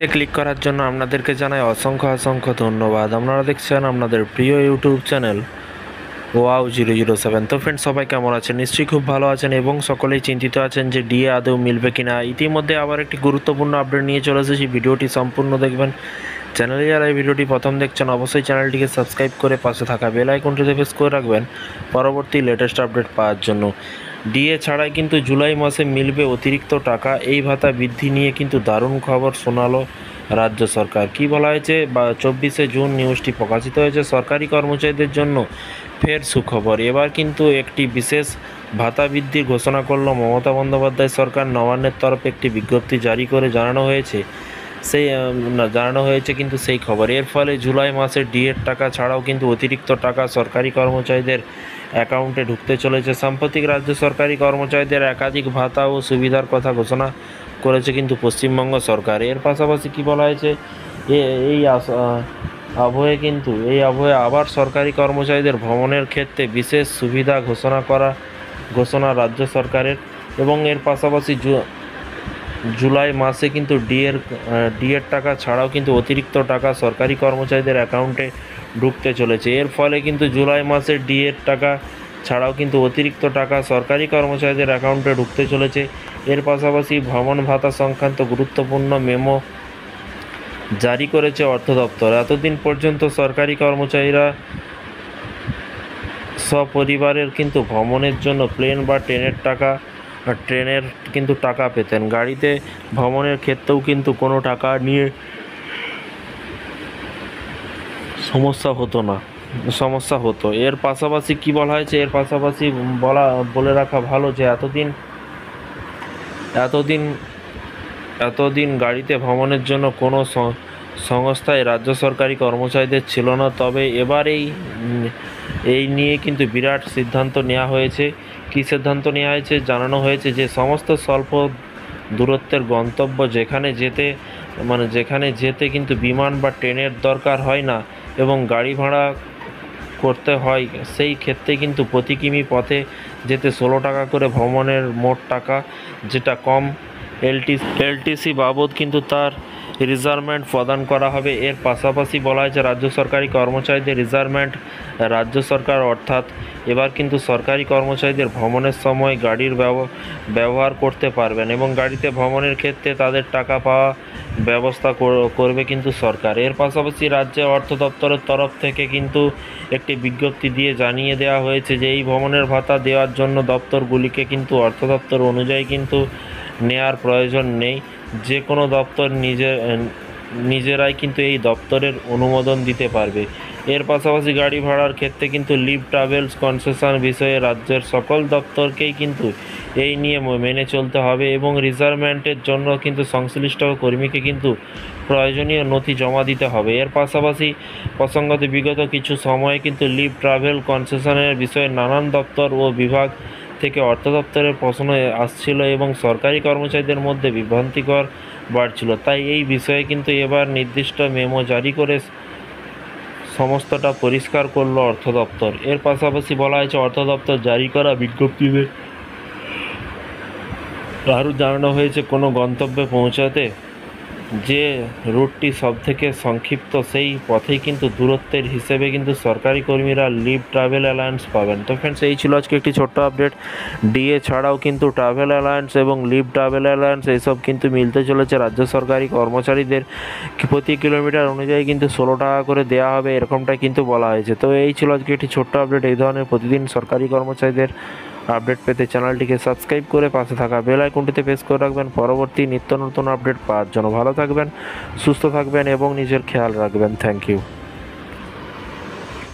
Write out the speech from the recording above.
Click করার জন্য আপনাদেরকে জানাই অসংখ্য ধন্যবাদ। আপনারা দেখছেন আপনাদের প্রিয় ইউটিউব চ্যানেল wow007। তো ফ্রেন্ডস, সবাই কেমন আছেন? নিশ্চয়ই খুব ভালো আছেন এবং সকলেই চিন্তিত আছেন যে ডিএ আদৌ মিলবে কিনা। ইতিমধ্যে আবার একটি গুরুত্বপূর্ণ আপডেট নিয়ে চলে এসেছি, ভিডিওটি সম্পূর্ণ দেখবেন। চ্যানেলে যারা এই ভিডিওটি প্রথম দেখছেন অবশ্যই চ্যানেলটিকে সাবস্ক্রাইব করে পাশে থাকা বেল আইকনটিতে প্রেস করে রাখবেন পরবর্তী লেটেস্ট আপডেট পাওয়ার জন্য। ডিএ ছাড়াই কিন্তু জুলাই মাসে মিলবে অতিরিক্ত টাকা। এই ভাতা বৃদ্ধি নিয়ে কিন্তু দারুণ খবর শোনালো রাজ্য সরকার। কি বলা হয়েছে? 24শে জুন নিউজটি প্রকাশিত হয়েছে। সরকারি কর্মচারীদের জন্য ফের সুখবর। এবার কিন্তু একটি বিশেষ ভাতা বৃদ্ধির ঘোষণা করল মমতা বন্দ্যোপাধ্যায় সরকার। নবান্নের তরফে একটি বিজ্ঞপ্তি জারি করে জানানো হয়েছে কিন্তু সেই খবর। এর ফলে জুলাই মাসের ডিএর টাকা ছাড়াও কিন্তু অতিরিক্ত টাকা সরকারি কর্মচারীদের অ্যাকাউন্টে ঢুকতে চলেছে। সাম্প্রতিক রাজ্য সরকারি কর্মচারীদের একাধিক ভাতা ও সুবিধার কথা ঘোষণা করেছে কিন্তু পশ্চিমবঙ্গ সরকার। এর পাশাপাশি কি বলা হয়েছে, এই আবহে আবার সরকারি কর্মচারীদের ভ্রমণের ক্ষেত্রে বিশেষ সুবিধা ঘোষণা রাজ্য সরকারের। এবং এর পাশাপাশি জুলাই মাসে কিন্তু ডিএর টাকা ছাড়াও কিন্তু অতিরিক্ত টাকা সরকারি কর্মচারীদের অ্যাকাউন্টে ঢুকতে চলেছে। এর ফলে কিন্তু জুলাই মাসের ডিএর টাকা ছাড়াও কিন্তু অতিরিক্ত টাকা সরকারি কর্মচারীদের অ্যাকাউন্টে ঢুকতে চলেছে। এর পাশাপাশি ভ্রমণ ভাতা সংক্রান্ত গুরুত্বপূর্ণ মেমো জারি করেছে অর্থ দপ্তর। এতদিন পর্যন্ত সরকারি কর্মচারীরা সপরিবারের কিন্তু ভ্রমণের জন্য প্লেন বা ট্রেনের কিন্তু টাকা পেতেন। গাড়িতে ভ্রমণের ক্ষেত্রেও কিন্তু কোনো টাকা নিয়ে সমস্যা হতো। এর পাশাপাশি কি বলা হয়েছে, এর পাশাপাশি বলে রাখা ভালো যে এতদিন গাড়িতে ভ্রমণের জন্য কোনো সংস্থায় রাজ্য সরকারি কর্মচারীদের ছিল না। তবে এবার এই নিয়ে কিন্তু বিরাট সিদ্ধান্ত নেওয়া হয়েছে। কী সিদ্ধান্ত নেওয়া হয়েছে? জানানো হয়েছে যে সমস্ত স্বল্প দূরত্বের গন্তব্য যেখানে যেতে কিন্তু বিমান বা ট্রেনের দরকার হয় না এবং গাড়ি ভাড়া করতে হয়, সেই ক্ষেত্রে কিন্তু প্রতি কিমি পথে যেতে 16 টাকা করে ভ্রমণের মোট টাকা, যেটা কম এলটিসি বাবদ কিন্তু তার রিজার্ভমেন্ট প্রদান করা হবে। এর পাশাপাশি বলা হয়েছে রাজ্য সরকারি কর্মচারীদের রিজার্ভমেন্ট রাজ্য সরকার, অর্থাৎ এবার কিন্তু সরকারি কর্মচারীদের ভ্রমণের সময় গাড়ির ব্যবহার করতে পারবেন এবং গাড়িতে ভ্রমণের ক্ষেত্রে তাদের টাকা পাওয়া ব্যবস্থা করবে কিন্তু সরকার। এর পাশাপাশি রাজ্যের অর্থ দপ্তরের তরফ থেকে কিন্তু একটি বিজ্ঞপ্তি দিয়ে জানিয়ে দেওয়া হয়েছে যে এই ভ্রমণের ভাতা দেওয়ার জন্য দপ্তরগুলিকে কিন্তু অর্থ দপ্তর অনুযায়ী কিন্তু নেয়ার প্রয়োজন নেই। যে কোনো দপ্তর নিজেরাই কিন্তু এই দপ্তরের অনুমোদন দিতে পারবে। এর পাশাপাশি গাড়ি ভাড়ার ক্ষেত্রে কিন্তু লিভ ট্রাভেলস কনসেশন বিষয়ে রাজ্যের সকল দপ্তরকেই কিন্তু এই নিয়ে মেনে চলতে হবে এবং রিজার্ভমেন্টের জন্য কিন্তু সংশ্লিষ্ট কর্মীকে কিন্তু প্রয়োজনীয় নথি জমা দিতে হবে। এর পাশাপাশি প্রসঙ্গত বিগত কিছু সময়ে কিন্তু লিভ ট্রাভেল কনসেশনের বিষয়ে নানান দপ্তর ও বিভাগ থেকে অর্থ দপ্তরের প্রশ্ন আসছিল এবং সরকারি কর্মচারীদের মধ্যে বিভ্রান্তিকর বাড়ছিল। তাই এই বিষয়ে কিন্তু এবার নির্দিষ্ট মেমো জারি করে সমস্তটা পরিষ্কার করল অর্থ দপ্তর। এর পাশাপাশি বলা হয়েছে অর্থ দপ্তর জারি করা বিজ্ঞপ্তিতে আরও জানানো হয়েছে কোনো গন্তব্যে পৌঁছাতে যে রুটটি সবথেকে সংক্ষিপ্ত সেই পথেই কিন্তু দূরত্বের হিসেবে কিন্তু সরকারি কর্মীরা লিভ ট্রাভেল অ্যালায়েন্স পাবেন। তো ফ্রেন্ডস, এই ছিল আজকে একটি ছোট্ট আপডেট। ডিএ ছাড়াও কিন্তু ট্রাভেল অ্যালায়েন্স এবং লিভ ট্রাভেল অ্যালায়েন্স এইসব কিন্তু মিলতে চলেছে রাজ্য সরকারি কর্মচারীদের। প্রতি কিলোমিটার অনুযায়ী কিন্তু 16 টাকা করে দেওয়া হবে, এরকমটাই কিন্তু বলা হয়েছে। তো এই ছিল আজকে একটি ছোট্ট আপডেট। এই ধরনের প্রতিদিন সরকারি কর্মচারীদের আপডেট পেতে চ্যানেলটিকে সাবস্ক্রাইব করে পাশে থাকা বেল আইকনটিতে প্রেস করে রাখবেন পরবর্তী নিত্য নতুন আপডেট পাওয়ার জন্য। ভালো থাকবেন, সুস্থ থাকবেন এবং নিজের খেয়াল রাখবেন। Thank you.